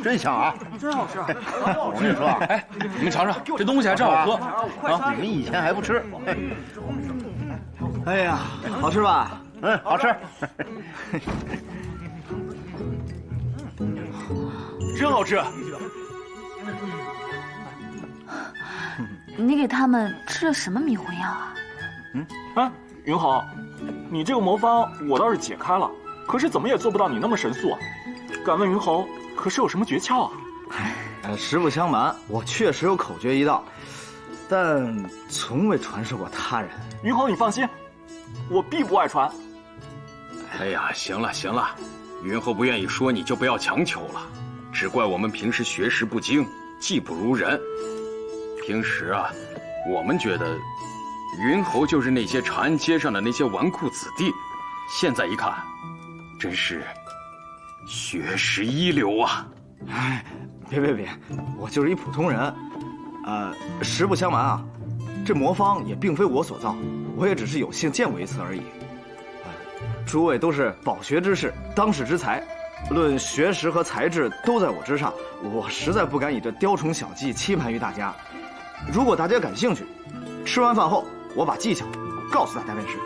真香啊，真好吃。我跟你说啊，哎，你们尝尝，这东西还真好喝啊！你们以前还不吃？哎呀，好吃吧？好吃。真好吃。你给他们吃了什么迷魂药啊？哎，云豪，你这个魔方我倒是解开了，可是怎么也做不到你那么神速啊！敢问云豪，可是有什么诀窍啊？实不相瞒，我确实有口诀一道，但从未传授过他人。云豪，你放心，我必不外传。哎呀，行了行了，云侯不愿意说，你就不要强求了。只怪我们平时学识不精，技不如人。平时啊，我们觉得云侯就是那些长安街上的那些纨绔子弟，现在一看，真是学识一流啊！哎，别，我就是一普通人。实不相瞒啊，这魔方也并非我所造，我也只是有幸见过一次而已。诸位都是饱学之士，当世之才，论学识和才智都在我之上，我实在不敢以这雕虫小技期盼于大家。如果大家感兴趣，吃完饭后我把技巧告诉大家便是。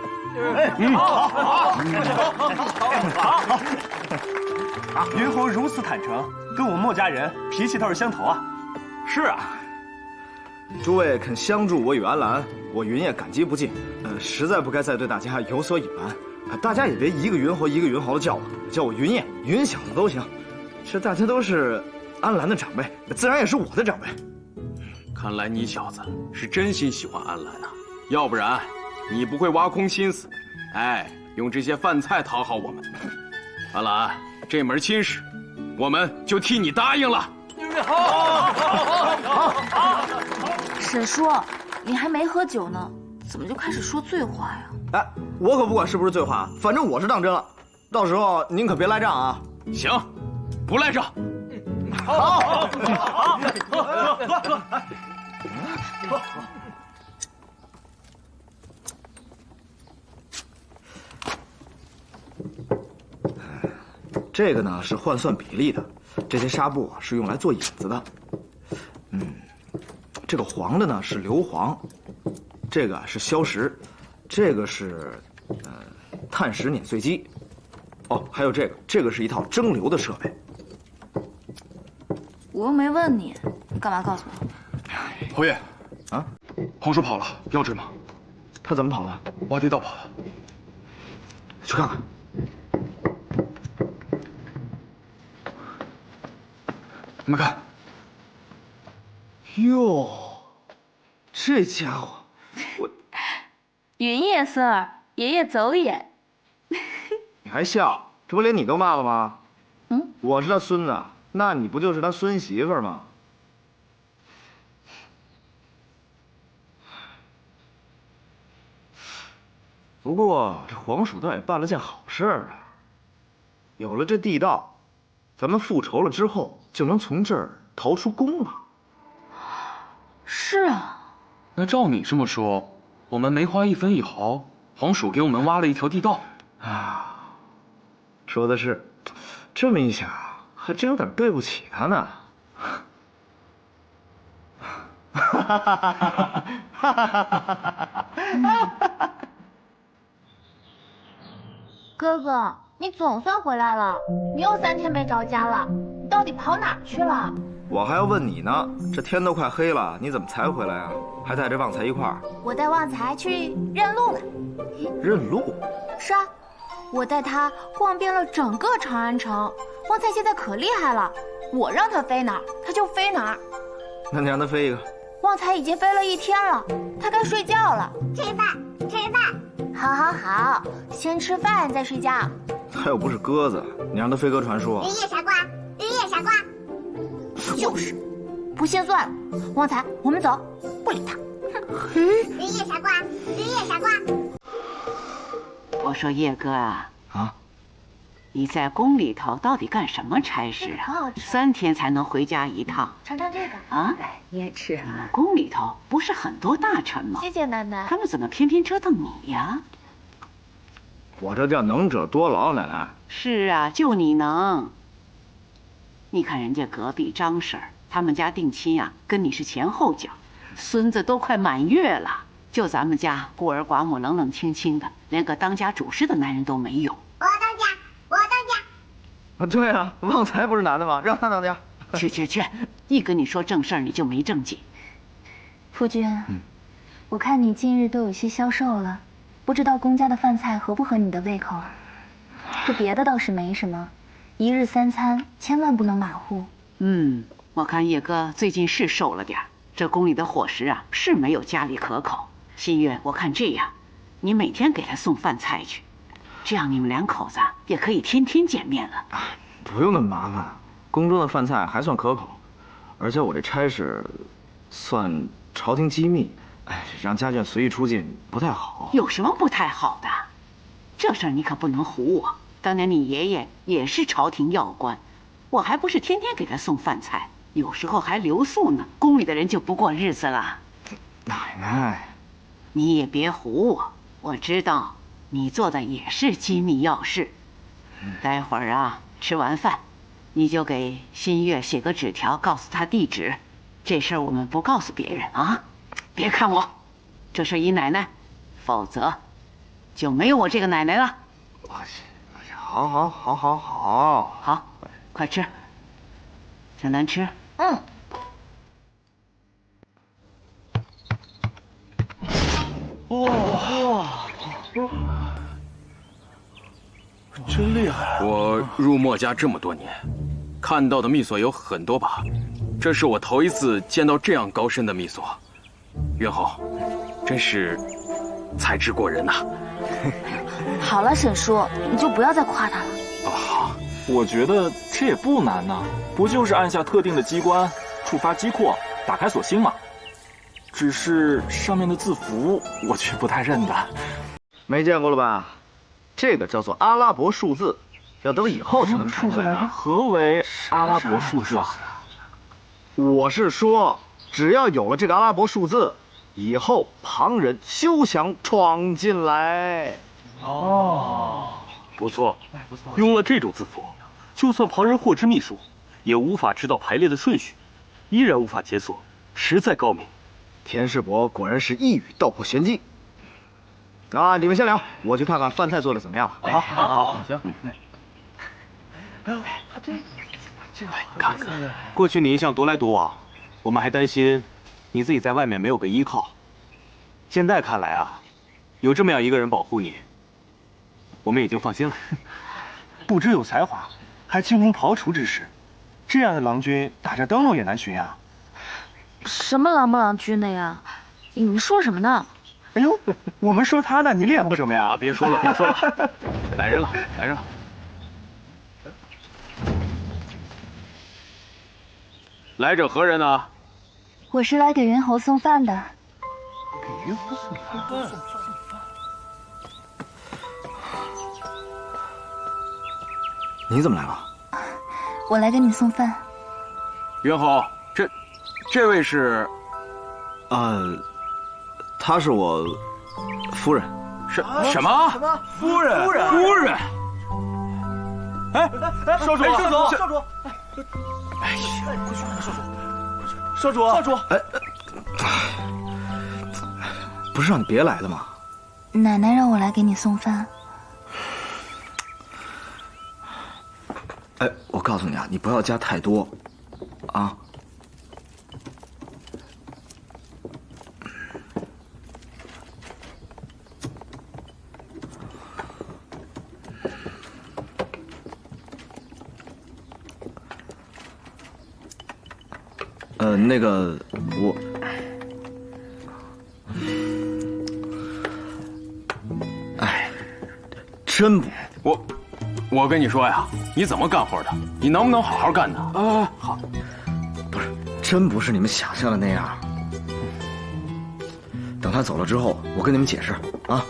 云侯如此坦诚，跟我墨家人脾气倒是相投啊。是啊，诸位肯相助我与安澜，我云也感激不尽。实在不该再对大家有所隐瞒，大家也别一个云侯一个云侯的叫我，叫我云烨、云小子都行。这大家都是安澜的长辈，自然也是我的长辈。看来你小子是真心喜欢安澜啊，要不然你不会挖空心思，用这些饭菜讨好我们。安澜，这门亲事，我们就替你答应了。沈叔，你还没喝酒呢，怎么就开始说醉话呀？哎，我可不管是不是醉话，反正我是当真了。到时候您可别赖账啊！行，不赖账。好。这个呢是换算比例的，这些纱布是用来做引子的。这个黄的呢是硫磺，这个是硝石，这个是碳石碾碎机。哦，还有这个是一套蒸馏的设备。我又没问你，你干嘛告诉我？侯爷，啊，黄叔跑了，要追吗？他怎么跑的？挖地道跑的。去看看。你们看。哟，这家伙，云烨孙儿，爷爷走眼。你还笑？这不连你都骂了吗？我是他孙子，那你不就是他孙媳妇吗？不过这黄鼠倒也办了件好事啊，有了这地道，咱们复仇了之后就能从这儿逃出宫了。是啊，那照你这么说，我们没花一分一毫，黄鼠给我们挖了一条地道啊。说的是，这么一想，还真有点对不起他呢。哥哥，你总算回来了，你又3天没着家了，你到底跑哪儿去了？我还要问你呢，这天都快黑了，你怎么才回来啊？还带着旺财一块儿？我带旺财去认路了。认路？是啊，我带他逛遍了整个长安城。旺财现在可厉害了，我让他飞哪儿，他就飞哪儿。那你让他飞一个。旺财已经飞了1天了，他该睡觉了。吃饭，吃饭。好，先吃饭再睡觉。他又不是鸽子，你让他飞鸽传书。云烨傻瓜，云烨傻瓜。就是，不信算了。旺财，我们走，不理他。云烨傻瓜，云烨傻瓜。我说叶哥啊，你在宫里头到底干什么差事啊？3天才能回家一趟。尝尝这个啊，你也吃。你们宫里头不是很多大臣吗？谢谢奶奶。他们怎么偏偏折腾你呀？我这叫能者多劳，奶奶。是啊，就你能。你看人家隔壁张婶儿，他们家定亲呀，跟你是前后脚，孙子都快满月了，就咱们家孤儿寡母冷冷清清的，连个当家主事的男人都没有。我当家，我当家。啊，对啊，旺财不是男的吗？让他当家。去，一跟你说正事儿你就没正经。夫君，我看你近日都有些消瘦了，不知道公家的饭菜合不合你的胃口？这别的倒是没什么，一日3餐千万不能马虎。我看叶哥最近是瘦了点儿，这宫里的伙食啊是没有家里可口。新月，我看这样，你每天给他送饭菜去，这样你们两口子也可以天天见面了。不用那么麻烦，宫中的饭菜还算可口，而且我这差事算朝廷机密，让家眷随意出进不太好。有什么不太好的？这事儿你可不能唬我。当年你爷爷也是朝廷要官，我还不是天天给他送饭菜，有时候还留宿呢。宫里的人就不过日子了。奶奶，你也别唬我，我知道你做的也是机密要事。待会儿啊，吃完饭，你就给新月写个纸条，告诉他地址。这事儿我们不告诉别人啊！别看我，这事依奶奶，否则就没有我这个奶奶了。好，好，快吃，小南吃。真厉害！我入墨家这么多年，看到的秘所有很多把，这是我头一次见到这样高深的秘所。袁侯，真是才智过人呐！好了，沈叔，你就不要再夸他了。我觉得这也不难呐，不就是按下特定的机关，触发机括，打开锁芯吗？只是上面的字符我却不太认得。没见过了吧？这个叫做阿拉伯数字，要等以后才能传出来。何为阿拉伯数字啊？我是说，只要有了这个阿拉伯数字，以后旁人休想闯进来。不错，用了这种字符，就算旁人获知秘术，也无法知道排列的顺序，依然无法解锁，实在高明。田世伯果然是一语道破玄机。你们先聊，我去看看饭菜做的怎么样了。好，行。看看，过去你一向独来独往，我们还担心你自己在外面没有个依靠。现在看来啊，有这么样一个人保护你，我们已经放心了。不知有才华，还精通刨除之事，这样的郎君打着灯笼也难寻啊！什么郎不郎君的呀？你们说什么呢？哎呦，我们说他呢，你脸不什么呀？别说了，来人了。来者何人呢？我是来给袁侯送饭的。给袁侯送饭？你怎么来了？我来给你送饭。袁侯，这位是？她是我夫人。什么？夫人？哎，少主，哎呀，少主，不是让你别来的吗？奶奶让我来给你送饭。我告诉你啊，你不要加太多，啊。那个我，真不，我跟你说呀，你怎么干活的？你能不能好好干呢？好，不是，真不是你们想象的那样。等他走了之后，我跟你们解释啊。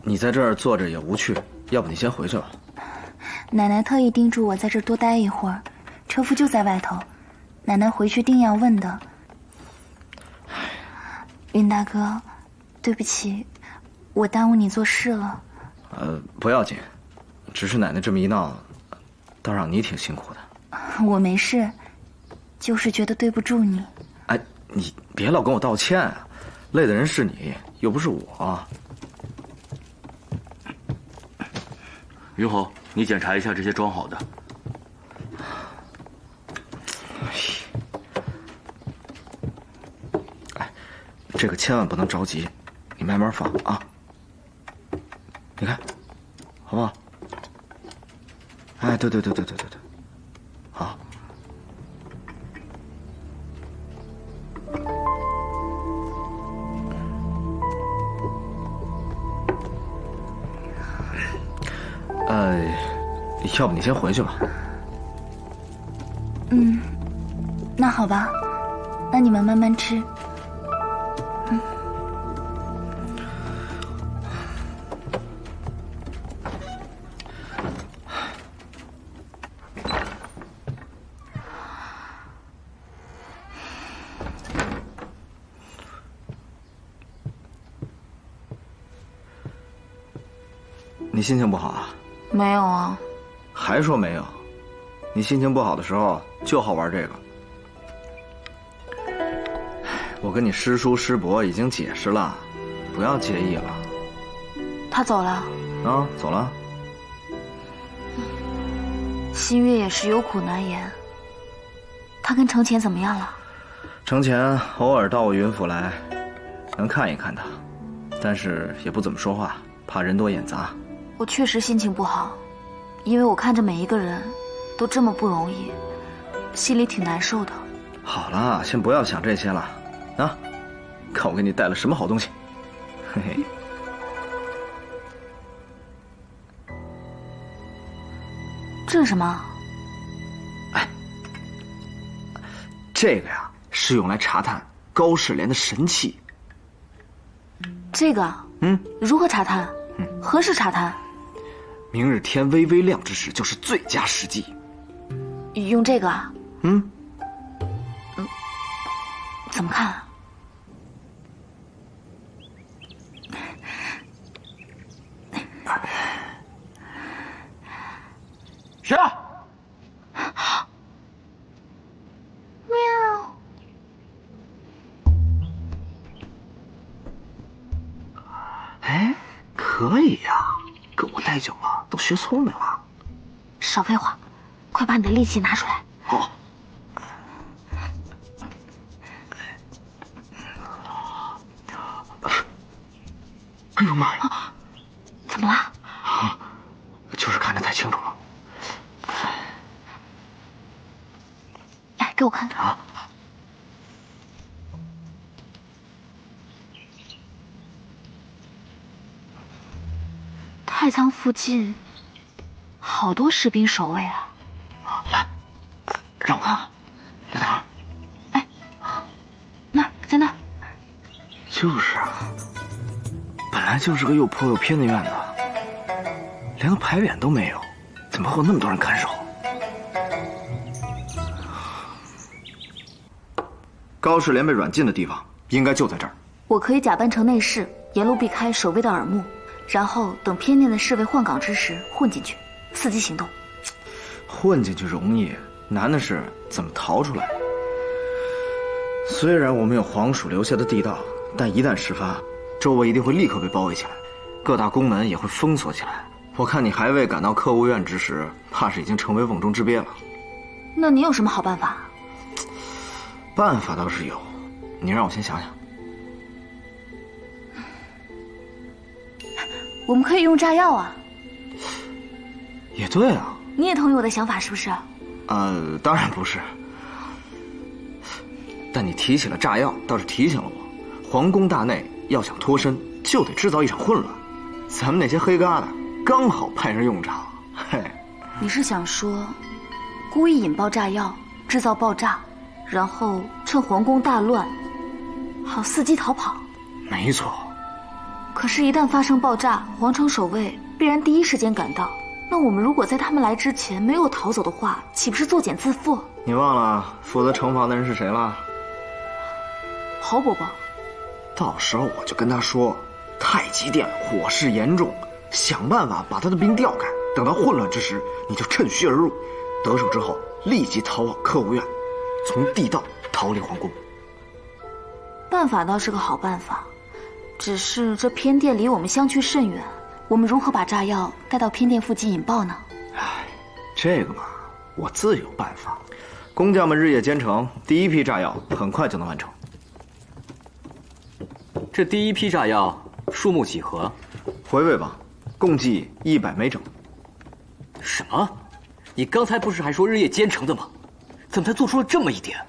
你在这儿坐着也无趣，要不你先回去吧。奶奶特意叮嘱我在这儿多待一会儿，车夫就在外头，奶奶回去定要问的。云大哥，对不起，我耽误你做事了。不要紧，只是奶奶这么一闹，倒让你挺辛苦的。我没事，就是觉得对不住你。哎，你别老跟我道歉啊，累的人是你，又不是我。云侯，你检查一下这些装好的。哎，这个千万不能着急，你慢慢放啊。你看，好不好？哎，对，好。要不你先回去吧。那好吧，那你们慢慢吃。你心情不好啊？没有啊。还说没有？你心情不好的时候就好玩这个。我跟你师叔师伯已经解释了，不要介意了。他走了啊，走了。新月也是有苦难言。他跟程潜怎么样了？程潜偶尔到我云府来，能看一看他，但是也不怎么说话，怕人多眼杂。我确实心情不好，因为我看着每一个人都这么不容易，心里挺难受的。好了，先不要想这些了，啊，看我给你带了什么好东西，嘿嘿。这是什么？哎，这个呀是用来查探高士廉的神器。这个？如何查探？何时查探？明日天微微亮之时，就是最佳时机。用这个啊？怎么看啊？谁啊？喵。哎，可以呀，跟我待久了都学聪明了。少废话，快把你的利器拿出来。好。哎呦妈呀！怎么了？就是看得太清楚了。哎，给我看。啊！太仓附近好多士兵守卫啊！来，让我看看，在哪儿？哎，那儿，在那儿。就是啊，本来就是个又破又偏的院子，连个牌匾都没有，怎么会有那么多人看守？高士廉被软禁的地方应该就在这儿。我可以假扮成内侍，沿路避开守卫的耳目，然后等偏殿的侍卫换岗之时混进去，伺机行动。混进去容易，难的是怎么逃出来。虽然我们有皇鼠留下的地道，但一旦事发，周围一定会立刻被包围起来，各大宫门也会封锁起来。我看你还未赶到客务院之时，怕是已经成为瓮中之鳖了。那你有什么好办法？办法倒是有，你让我先想想。我们可以用炸药啊。也对啊。你也同意我的想法是不是？当然不是。但你提起了炸药，倒是提醒了我，皇宫大内要想脱身，就得制造一场混乱。咱们那些黑疙瘩刚好派上用场。嘿，你是想说，故意引爆炸药，制造爆炸，然后趁皇宫大乱，好伺机逃跑？没错。可是，一旦发生爆炸，皇城守卫必然第一时间赶到。那我们如果在他们来之前没有逃走的话，岂不是作茧自缚？你忘了负责城防的人是谁了？侯伯伯。到时候我就跟他说，太极殿火势严重，想办法把他的兵调开。等到混乱之时，你就趁虚而入，得手之后立即逃往客务院，从地道逃离皇宫。办法倒是个好办法，只是这偏殿离我们相去甚远，我们如何把炸药带到偏殿附近引爆呢？唉，这个嘛，我自有办法。工匠们日夜兼程，第一批炸药很快就能完成。这第一批炸药数目几何？回味吧，共计100枚整。什么？你刚才不是还说日夜兼程的吗？怎么才做出了这么一点？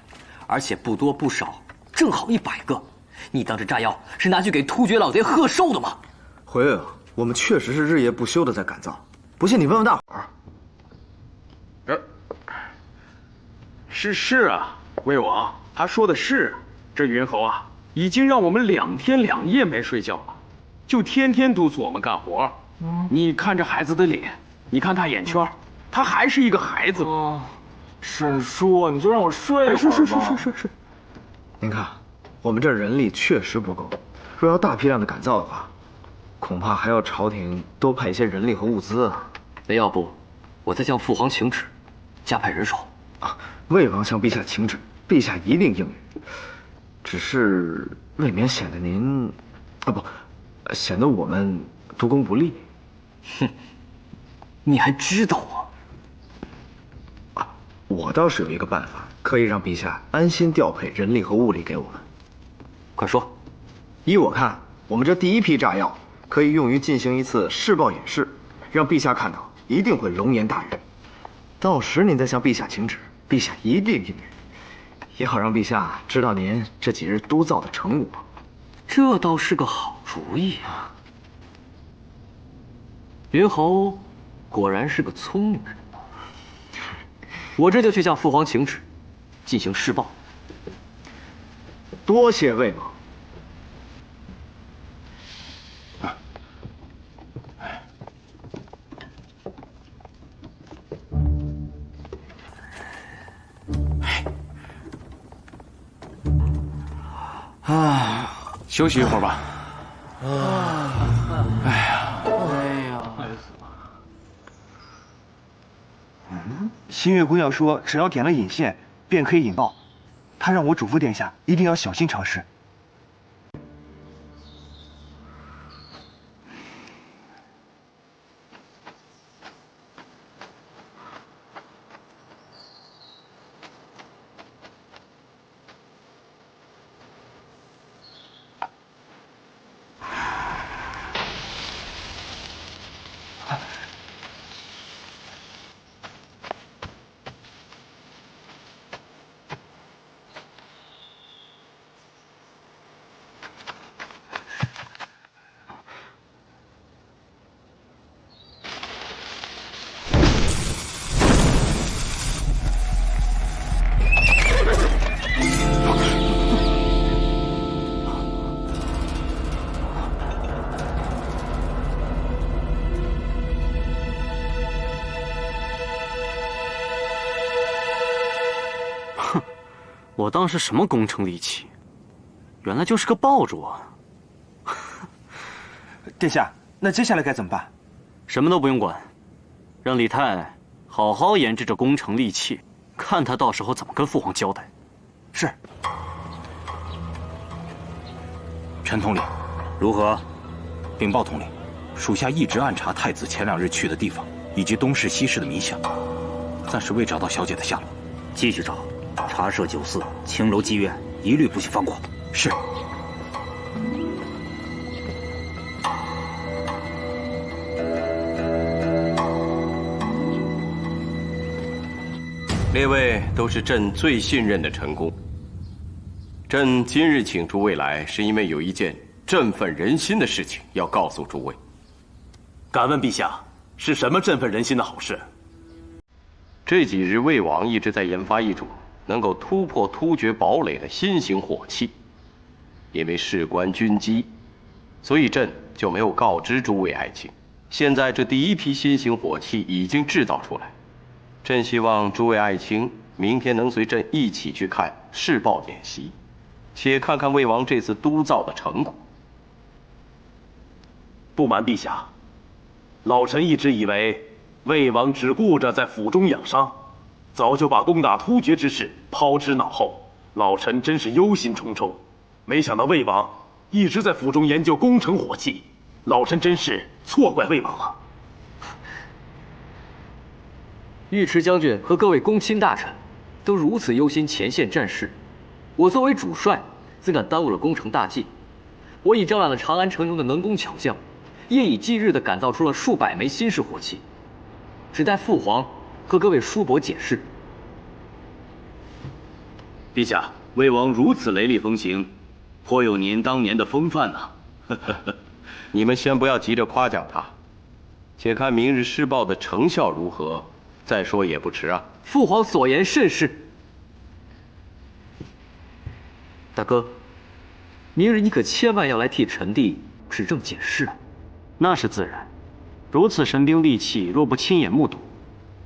而且不多不少，正好100个。你当这炸药是拿去给突厥老贼贺寿的吗？回味吧，我们确实是日夜不休的在赶造。不信你问问大伙儿。是啊，魏王他说的是，这云侯啊，已经让我们2天2夜没睡觉了，就天天督促我们干活。你看这孩子的脸，你看他眼圈，他还是一个孩子。沈叔，你就让我睡会儿吧。是。您看，我们这人力确实不够，若要大批量的赶造的话，恐怕还要朝廷多派一些人力和物资啊。那要不，我再向父皇请旨，加派人手。啊，魏王向陛下请旨，陛下一定应允。只是未免显得您，显得我们督工不力。哼，你还知道啊？我倒是有一个办法，可以让陛下安心调配人力和物力给我们。快说。依我看，我们这第一批炸药可以用于进行一次试爆演示，让陛下看到，一定会龙颜大悦。到时您再向陛下请旨，陛下一定应允，也好让陛下知道您这几日督造的成果。这倒是个好主意啊！云侯果然是个聪明人，我这就去向父皇请旨，进行试爆。多谢魏王。休息一会儿吧。新月姑娘说，只要点了引线，便可以引爆。她让我嘱咐殿下，一定要小心尝试。我当是什么工程利器，原来就是个爆竹啊！殿下，那接下来该怎么办？什么都不用管，让李泰好好研制这工程利器，看他到时候怎么跟父皇交代。是。陈统领，如何？禀报统领，属下一直暗查太子前2日去的地方，以及东市西市的迷巷，暂时未找到小姐的下落。继续找。茶社、酒肆、青楼、妓院，一律不许放过。是。列位都是朕最信任的臣工。朕今日请诸位来，是因为有一件振奋人心的事情要告诉诸位。敢问陛下，是什么振奋人心的好事？这几日魏王一直在研发一种能够突破突厥堡垒的新型火器，因为事关军机，所以朕就没有告知诸位爱卿。现在这第一批新型火器已经制造出来，朕希望诸位爱卿明天能随朕一起去看试爆演习，且看看魏王这次督造的成果。不瞒陛下，老臣一直以为魏王只顾着在府中养伤，早就把攻打突厥之事抛之脑后。老臣真是忧心忡忡，没想到魏王一直在府中研究攻城火器，老臣真是错怪魏王了。尉迟将军和各位公卿大臣都如此忧心前线战事，我作为主帅，怎敢耽误了攻城大计？我已招揽了长安城中的能工巧匠，夜以继日地改造出了数百枚新式火器，只待父皇和各位叔伯检视。陛下，魏王如此雷厉风行，颇有您当年的风范呐。你们先不要急着夸奖他，且看明日施暴的成效如何，再说也不迟啊。父皇所言甚是。大哥，明日你可千万要来替臣弟指正检视。那是自然，如此神兵利器，若不亲眼目睹，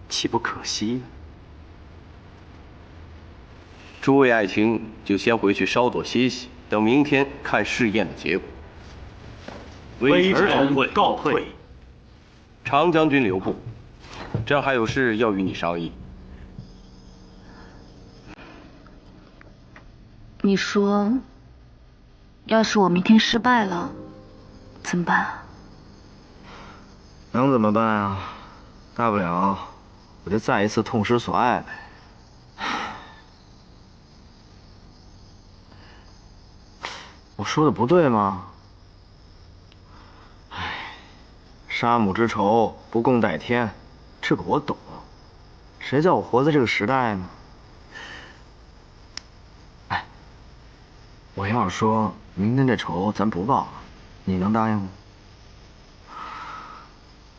岂不可惜呢？诸位爱卿就先回去稍作歇息，等明天看试验的结果。微臣告退。长将军留步，朕还有事要与你商议。你说，要是我明天失败了，怎么办？能怎么办啊？大不了我就再一次痛失所爱呗。我说的不对吗？唉，杀母之仇，不共戴天，这个我懂。谁叫我活在这个时代呢？哎，我要是说明天这仇咱不报了，你能答应吗？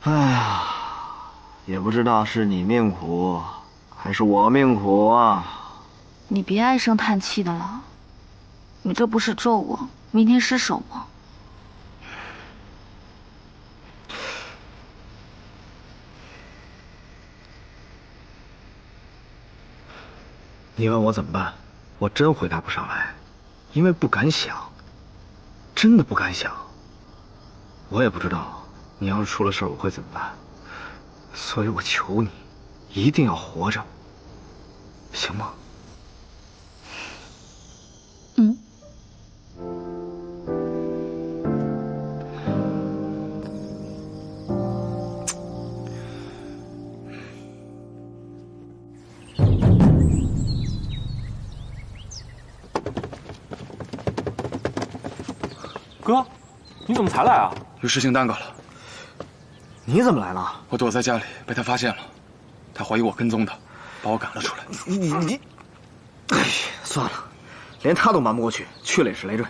哎呀，也不知道是你命苦，还是我命苦啊！你别唉声叹气的了，你这不是咒我明天失手吗？你问我怎么办，我真回答不上来，因为不敢想，真的不敢想。我也不知道你要是出了事我会怎么办，所以我求你，一定要活着，行吗？嗯。哥，你怎么才来啊？有事情耽搁了。你怎么来了？我躲在家里被他发现了，他怀疑我跟踪他，把我赶了出来。你，哎，算了，连他都瞒不过去，去了也是累赘。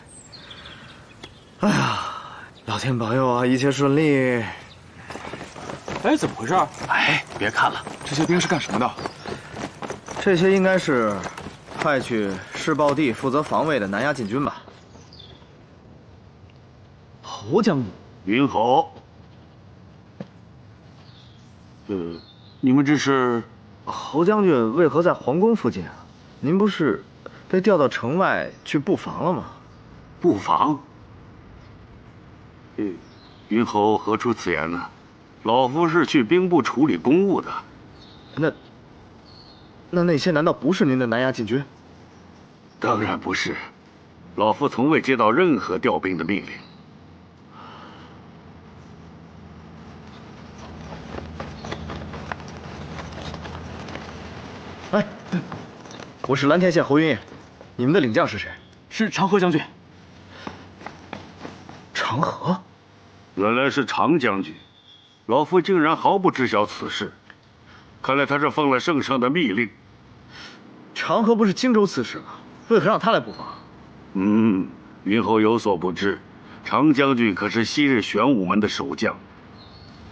哎呀，老天保佑啊，一切顺利。哎，怎么回事？哎，别看了，这些兵是干什么的？这些应该是派去市报地负责防卫的南亚禁军吧。侯将军，云侯，你们这是？侯将军为何在皇宫附近啊？您不是被调到城外去布防了吗？布防？云侯何出此言呢？老夫是去兵部处理公务的。那些难道不是您的南亚禁军？当然不是，老夫从未接到任何调兵的命令。哎，我是蓝田县侯云野，你们的领将是谁？是长河将军。长河？原来是长将军，老夫竟然毫不知晓此事，看来他是奉了圣上的密令。长河不是荆州刺史吗？为何让他来布防？云侯有所不知，长将军可是昔日玄武门的守将，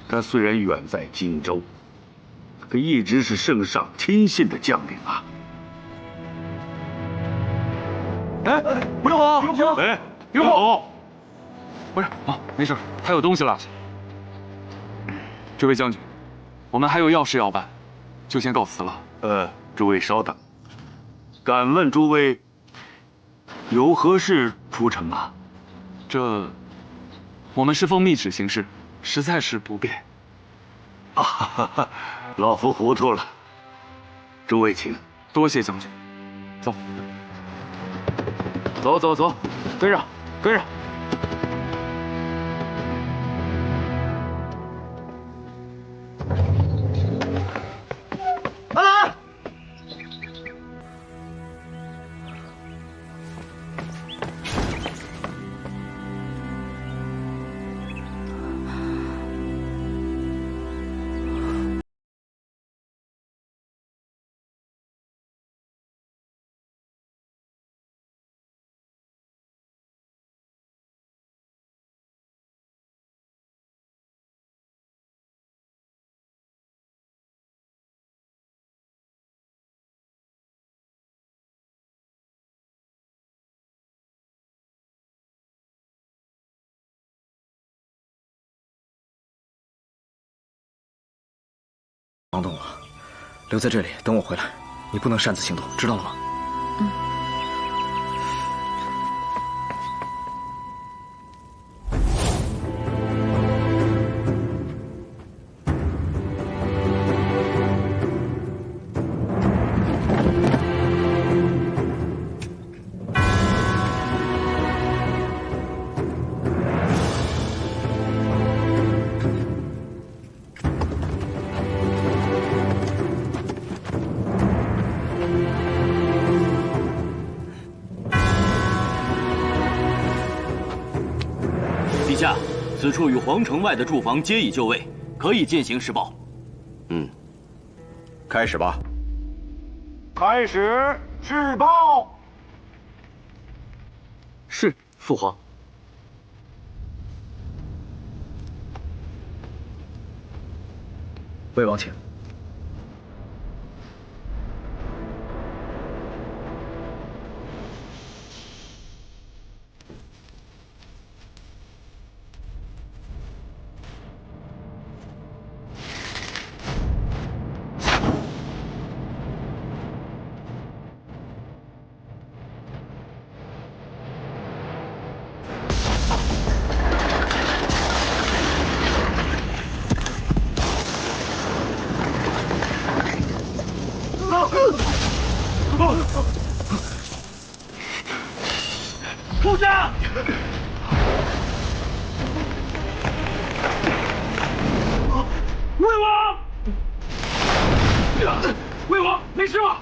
他虽然远在荆州，可一直是圣上亲信的将领啊。哎，云侯，哎，云侯，不是啊，没事，他有东西落下。这位将军，我们还有要事要办，就先告辞了。诸位稍等，敢问诸位，有何事出城啊？我们是奉密旨行事，实在是不便。啊哈哈，老夫糊涂了。诸位请。多谢将军。走，走，跟上。安澜。忙动了，留在这里等我回来。你不能擅自行动，知道了吗？陛下，此处与皇城外的住房皆已就位，可以进行施暴。开始吧。开始施暴。是，父皇。魏王请。出战！魏王，魏王，没事吧？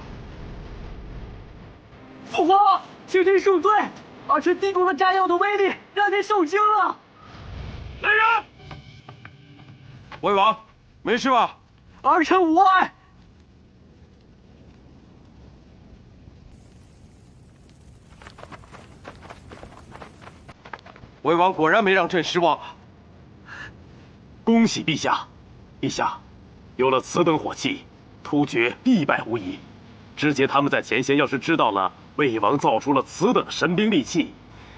父皇，请您恕罪，儿臣低估了炸药的威力，让您受惊了。来人！魏王，没事吧？儿臣无碍。魏王果然没让朕失望啊！恭喜陛下，陛下，有了此等火器，突厥必败无疑。之前他们在前线要是知道了魏王造出了此等神兵利器，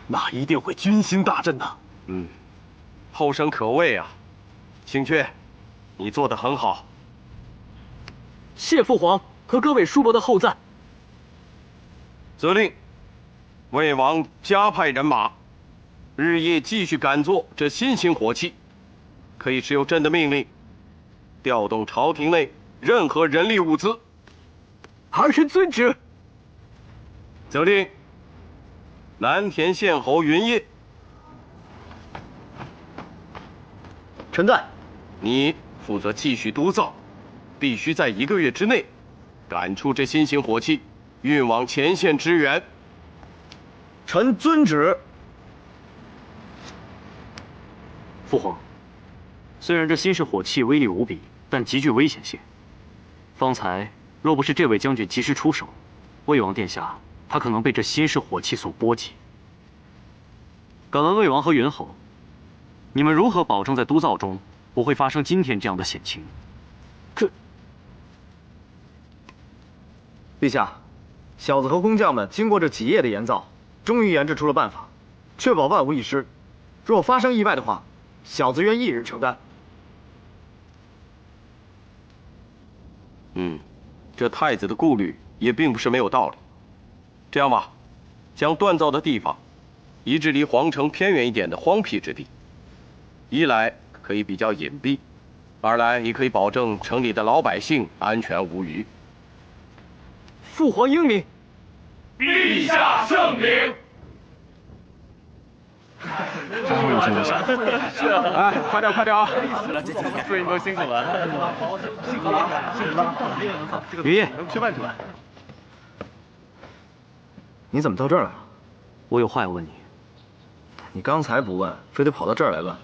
那一定会军心大振呐。后生可畏啊！星阙，你做得很好。谢父皇和各位叔伯的厚赞。责令魏王加派人马，日夜继续赶做这新型火器，可以持有朕的命令，调动朝廷内任何人力物资。儿臣遵旨。责令蓝田县侯云烨，臣在。你负责继续督造，必须在1个月之内赶出这新型火器，运往前线支援。臣遵旨。父皇，虽然这新式火器威力无比，但极具危险性。方才若不是这位将军及时出手，魏王殿下他可能被这新式火器所波及。敢问魏王和云侯，你们如何保证在督造中不会发生今天这样的险情？陛下，小子和工匠们经过这几夜的研造，终于研制出了办法，确保万无一失。若发生意外的话，小子愿一人承担。这太子的顾虑也并不是没有道理。这样吧，将锻造的地方移至离皇城偏远一点的荒僻之地，一来可以比较隐蔽，二来也可以保证城里的老百姓安全无虞。父皇英明，陛下圣明。哎，快点快点啊！夫人都辛苦了。爷爷，去办去。你怎么到这儿来了？我有话要问你。你刚才不问，非得跑到这儿来问，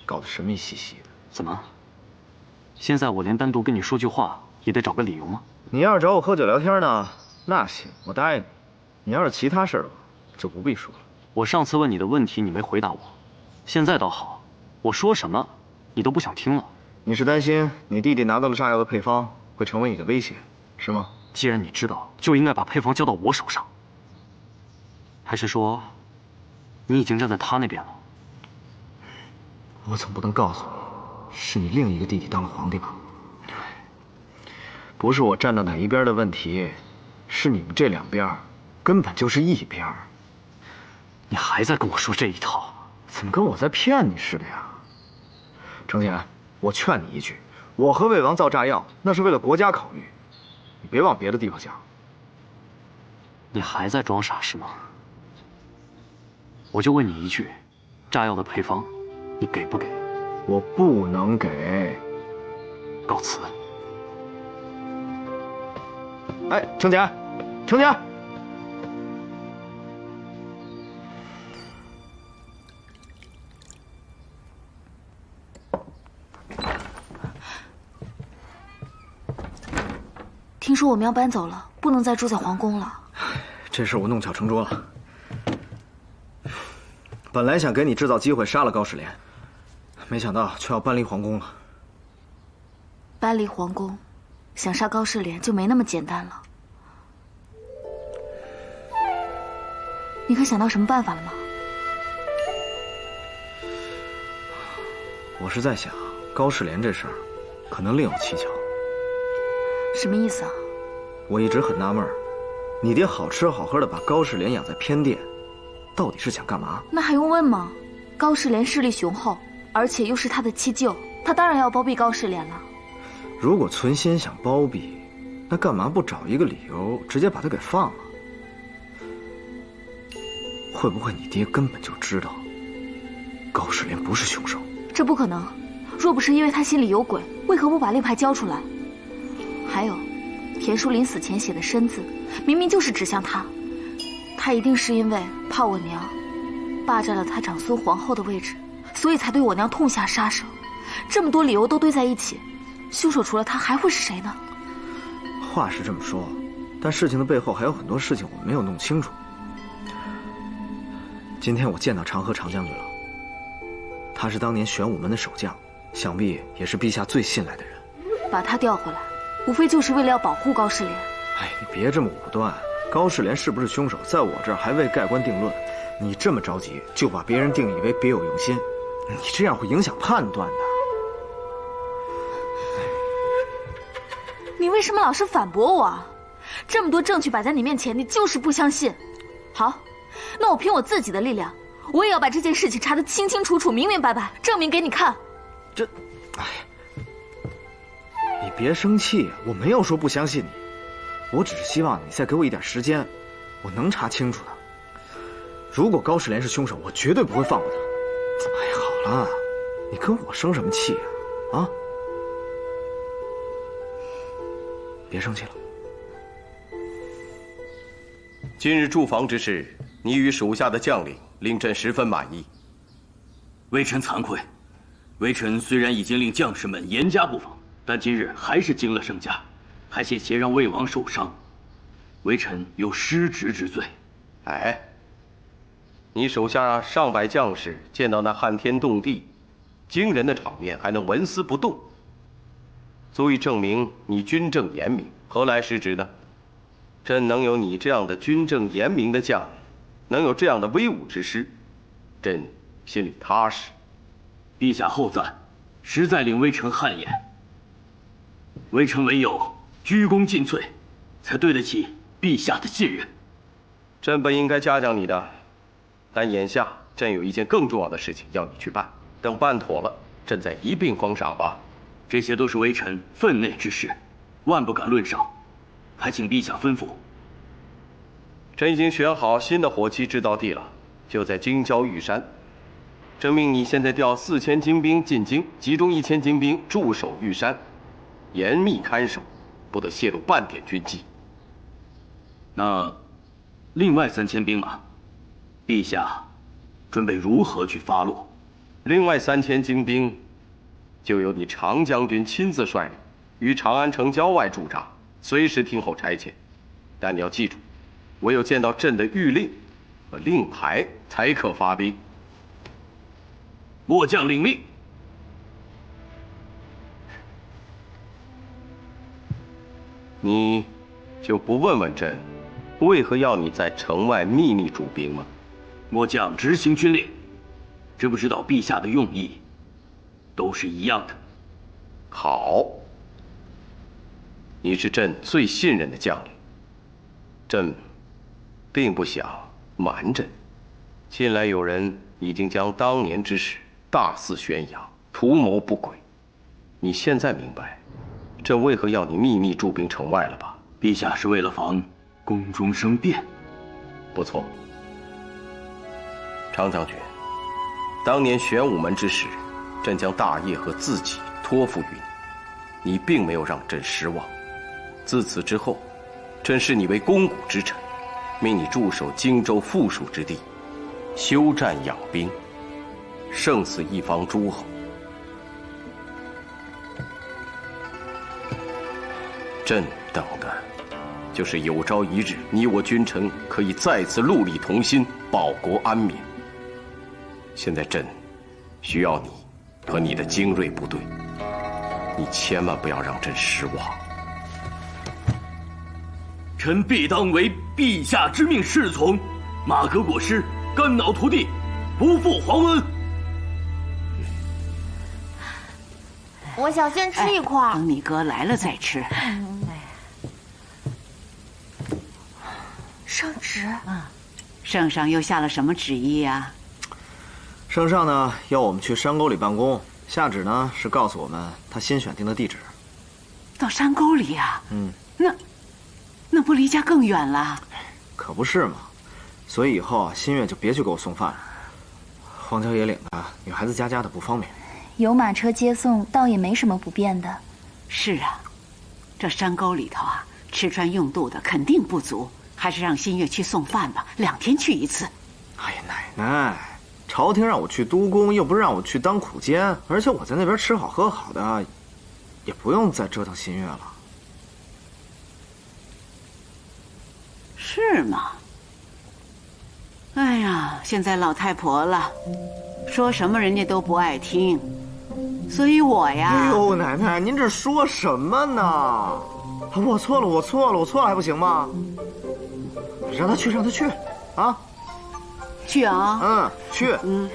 搞得神秘兮兮的。怎么？现在我连单独跟你说句话也得找个理由吗？你要是找我喝酒聊天呢，那行，我答应你。你要是其他事儿的话，就不必说了。我上次问你的问题你没回答我，现在倒好，我说什么你都不想听了。你是担心你弟弟拿到了炸药的配方会成为你的威胁，是吗？既然你知道，就应该把配方交到我手上。还是说，你已经站在他那边了？我总不能告诉你，是你另一个弟弟当了皇帝吧？不是我站到哪一边的问题，是你们这两边根本就是一边。你还在跟我说这一套？怎么跟我在骗你似的呀？程简，我劝你一句，我和魏王造炸药，那是为了国家考虑，你别往别的地方想。你还在装傻是吗？我就问你一句，炸药的配方，你给不给？我不能给。告辞。哎，程简，程简。听说我们要搬走了，不能再住在皇宫了。这事我弄巧成拙了。本来想给你制造机会杀了高士廉，没想到却要搬离皇宫了。搬离皇宫，想杀高士廉就没那么简单了。你可想到什么办法了吗？我是在想，高士廉这事儿可能另有蹊跷。什么意思啊？我一直很纳闷，你爹好吃好喝的把高士廉养在偏殿，到底是想干嘛？那还用问吗？高士廉势力雄厚，而且又是他的七舅，他当然要包庇高士廉了。如果存心想包庇，那干嘛不找一个理由直接把他给放了？会不会你爹根本就知道高士廉不是凶手？这不可能，若不是因为他心里有鬼，为何不把令牌交出来？还有，田淑林死前写的生字，明明就是指向他。他一定是因为怕我娘霸占了他长孙皇后的位置，所以才对我娘痛下杀手。这么多理由都堆在一起，凶手除了他还会是谁呢？话是这么说，但事情的背后还有很多事情我们没有弄清楚。今天我见到长河长将军了，他是当年玄武门的守将，想必也是陛下最信赖的人。把他调回来，无非就是为了要保护高士廉。哎，你别这么武断。高士廉是不是凶手，在我这儿还未盖棺定论。你这么着急就把别人定义为别有用心，你这样会影响判断的。你为什么老是反驳我啊？这么多证据摆在你面前，你就是不相信。好，那我凭我自己的力量，我也要把这件事情查得清清楚楚、明明白白，证明给你看。这，哎，你别生气，我没有说不相信你，我只是希望你再给我一点时间，我能查清楚的。如果高士廉是凶手，我绝对不会放过他。哎，好了，你跟我生什么气啊？啊？别生气了。今日驻防之事，你与属下的将领令朕十分满意。微臣惭愧，微臣虽然已经令将士们严加布防，但今日还是惊了圣驾，还险些让魏王受伤，微臣有失职之罪。哎，你手下上百将士见到那撼天动地、惊人的场面，还能纹丝不动，足以证明你军政严明。何来失职呢？朕能有你这样的军政严明的将，能有这样的威武之师，朕心里踏实。陛下厚赞，实在令微臣汗颜。微臣唯有鞠躬尽瘁，才对得起陛下的信任。朕本应该嘉奖你的，但眼下朕有一件更重要的事情要你去办。等办妥了，朕再一并封赏吧。这些都是微臣分内之事，万不敢论赏，还请陛下吩咐。朕已经选好新的火器制造地了，就在京郊玉山。朕命你现在调4000精兵进京，集中1000精兵驻守玉山，严密看守，不得泄露半点军机。那另外3000兵马，陛下准备如何去发落？另外3000精兵，就由你常将军亲自率领，于长安城郊外驻扎，随时听候差遣。但你要记住，唯有见到朕的谕令和令牌，才可发兵。末将领命。你就不问问朕，为何要你在城外秘密驻兵吗？末将执行军令，知不知道陛下的用意，都是一样的。好，你是朕最信任的将领，朕并不想瞒着你。近来有人已经将当年之事大肆宣扬，图谋不轨。你现在明白朕为何要你秘密驻兵城外了吧？陛下是为了防宫中生变。不错，常将军，当年玄武门之时，朕将大业和自己托付于你，你并没有让朕失望。自此之后，朕视你为肱骨之臣，命你驻守荆州附属之地，休战养兵，胜似一方诸侯。朕等的，就是有朝一日，你我君臣可以再次戮力同心，保国安民。现在朕需要你和你的精锐部队，你千万不要让朕失望。臣必当为陛下之命侍从，马革裹尸，肝脑涂地，不负皇恩。我想先吃一块，等你哥来了再吃。圣旨啊，圣上又下了什么旨意呀？圣上呢要我们去山沟里办公，下旨呢是告诉我们他新选定的地址。到山沟里呀？嗯，那不离家更远了？可不是嘛，所以以后啊，新月就别去给我送饭了。荒郊野岭的，女孩子家的不方便。有马车接送，倒也没什么不便的。是啊，这山沟里头啊，吃穿用度的肯定不足，还是让新月去送饭吧，2天去一次。哎呀，奶奶，朝廷让我去督工，又不是让我去当苦监，而且我在那边吃好喝好的，也不用再折腾新月了。是吗？哎呀，现在老太婆了，说什么人家都不爱听，所以我呀……哎呦，奶奶，您这说什么呢？我错了，我错了，我错了还不行吗？让他去，让他去，啊！去啊！嗯，去。嗯。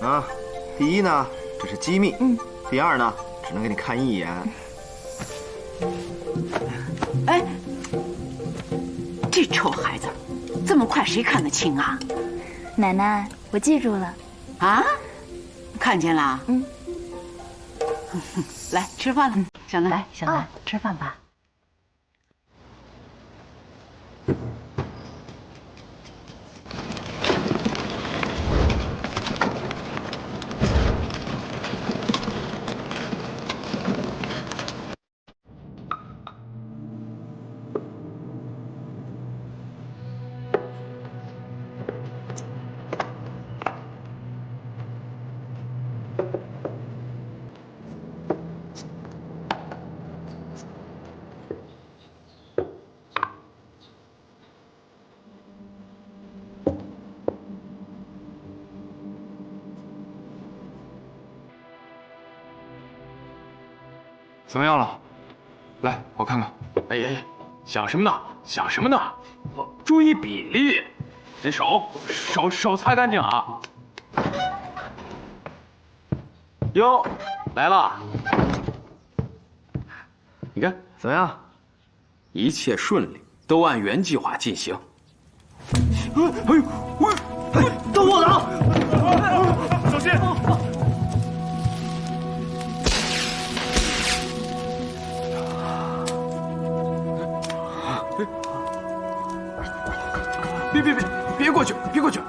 啊，第一呢，这是机密。第二呢，只能给你看一眼。哎，这臭孩子，这么快谁看得清啊？奶奶，我记住了。啊？看见了？来吃饭了，小南。来，小南，吃饭吧。怎么样了？来，我看看。哎呀呀，想什么呢？想什么呢？注意比例，那手擦干净啊！哟，来了，你看怎么样？一切顺利。都按原计划进行。都落档！小心！别过去，别过去！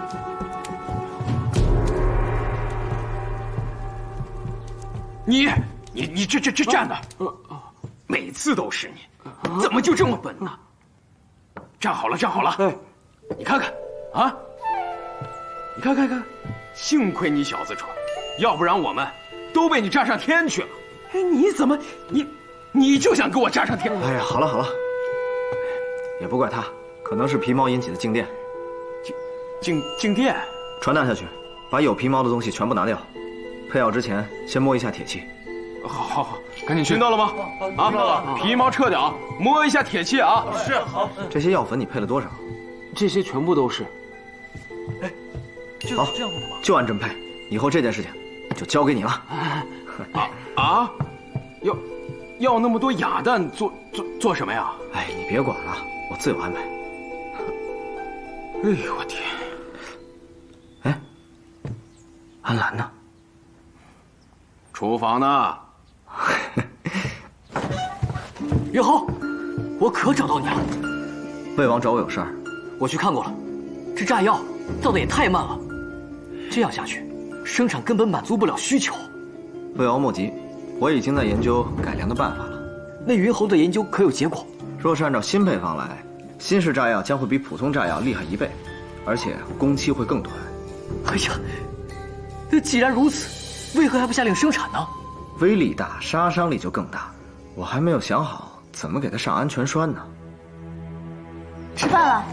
你这站的，每次都是你，怎么就这么笨呢？站好了，站好了！你看看，啊，你看，幸亏你小子蠢，要不然我们都被你炸上天去了。哎，你怎么你就想给我炸上天？哎呀，好了，也不怪他，可能是皮毛引起的静电。静电？传达下去，把有皮毛的东西全部拿掉。配药之前先摸一下铁器。好，赶紧去。听到了吗？听到了。皮毛撤掉，摸一下铁器啊。是，好。这些药粉你配了多少？这些全部都是。好，就按这么配。以后这件事情就交给你了。要那么多哑弹做什么呀？哎，你别管了，我自有安排。哎呦我天！哎，安澜呢？厨房呢？元侯，我可找到你了。魏王找我有事儿，我去看过了，这炸药造的也太慢了，这样下去，生产根本满足不了需求。魏王莫急，我已经在研究改良的办法了。那云侯的研究可有结果？若是按照新配方来，新式炸药将会比普通炸药厉害1倍，而且工期会更短。哎呀，那既然如此，为何还不下令生产呢？威力大，杀伤力就更大。我还没有想好怎么给它上安全栓呢。吃饭了。